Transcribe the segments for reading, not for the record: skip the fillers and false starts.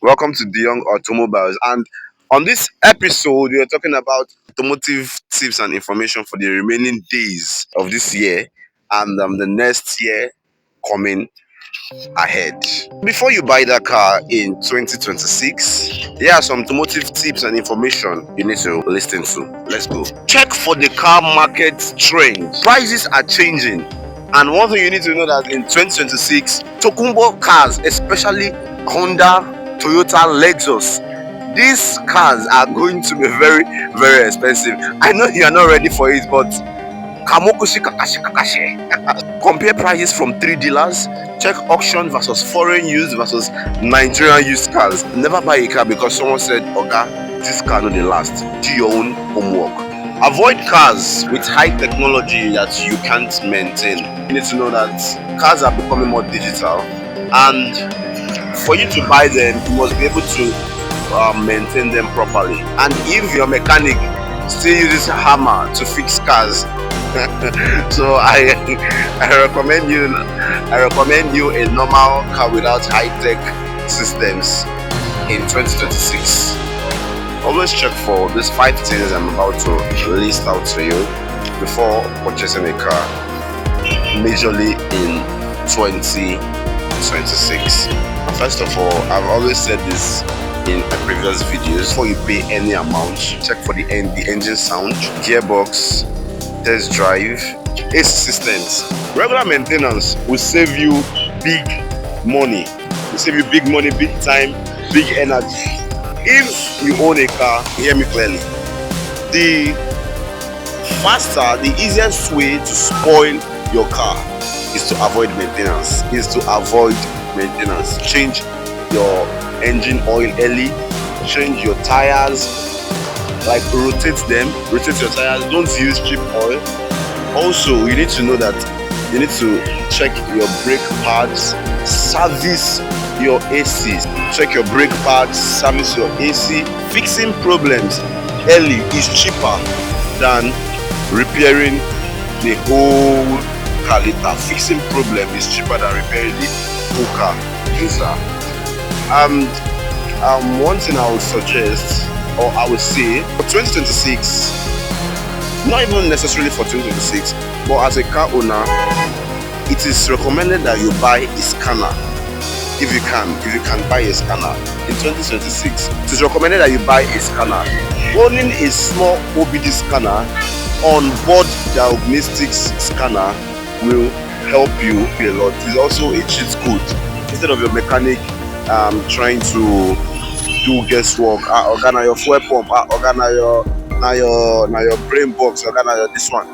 Welcome to DYUNG Automobiles. And on this episode, we are talking about automotive tips and information for the remaining days of this year and the next year coming ahead. Before you buy that car in 2026, there are some automotive tips and information you need to listen to. Let's go. Check for the car market trend. Prices are changing. And one thing you need to know that in 2026, Tokunbo cars, especially Honda, Toyota, Lexus, these cars are going to be very, very expensive. I know you are not ready for it, but Kamokushi Kakashi Kakashi. Compare prices from three dealers. Check auction versus foreign used versus Nigerian used cars. Never buy a car because someone said, Oga, this car no dey last. Do your own homework. Avoid cars with high technology that you can't maintain. You need to know that cars are becoming more digital, and for you to buy them, you must be able to maintain them properly. And if your mechanic still uses a hammer to fix cars, so I recommend you a normal car without high tech systems in 2026. Always check for these 5 things I'm about to list out to you before purchasing a car, majorly in 2026. First of all, I've always said this in previous videos: before you pay any amount, check for the engine sound, gearbox, test drive, AC systems. Regular maintenance will save you big money. Will save you big money, big time, big energy. If you own a car, hear me clearly, the faster, the easiest way to spoil your car is to avoid maintenance. Change your engine oil early, change your tires, like rotate your tires. Don't use cheap oil. Also, you need to know that you need to check your brake pads, service your AC. Check your brake pads, service your AC. Fixing problems early is cheaper than repairing the whole car later. Fixing problem is cheaper than repairing the whole car later. One thing I would suggest, or I would say, for 2026, not even necessarily for 2026, but as a car owner, it is recommended that you buy a scanner. If you can buy a scanner in 2026, it is recommended that you buy a scanner. Owning a small OBD scanner on board diagnostics scanner will help you a lot. It is also a cheat code. Instead of your mechanic trying to do guesswork, organ your fuel pump, organ your brain box, organ your this one.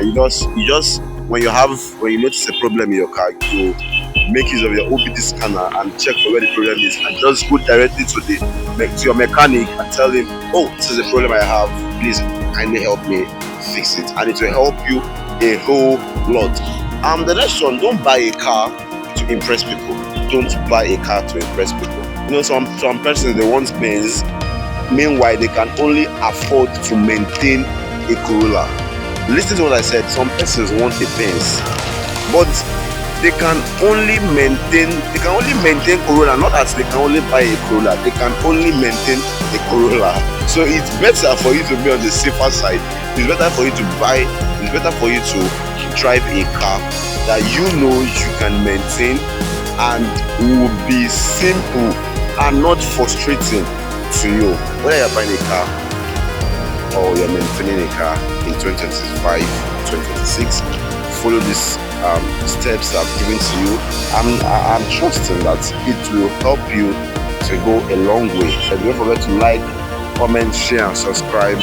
You just when you notice a problem in your car, you make use of your OBD scanner and check for where the problem is, and just go directly to your mechanic and tell him, oh, this is a problem I have, please kindly help me fix it, and it will help you a whole lot. The next one, don't buy a car to impress people. Don't buy a car to impress people. You know, some persons, they want Benz, meanwhile they can only afford to maintain a Corolla. Listen to what I said. Some persons want a Benz, but they can only maintain Corolla. Not as they can only buy a Corolla, they can only maintain a Corolla. So it's better for you to be on the safer side. It's better for you to drive a car that you know you can maintain and will be simple and not frustrating to you. Whether you're buying a car or you're maintaining a car in 2025, 2026, follow these steps I've given to you. I'm trusting that it will help you to go a long way. And don't forget to like, comment, share, and subscribe.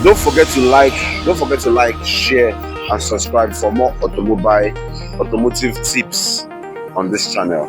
Don't forget to like, share, and subscribe for more automotive tips on this channel.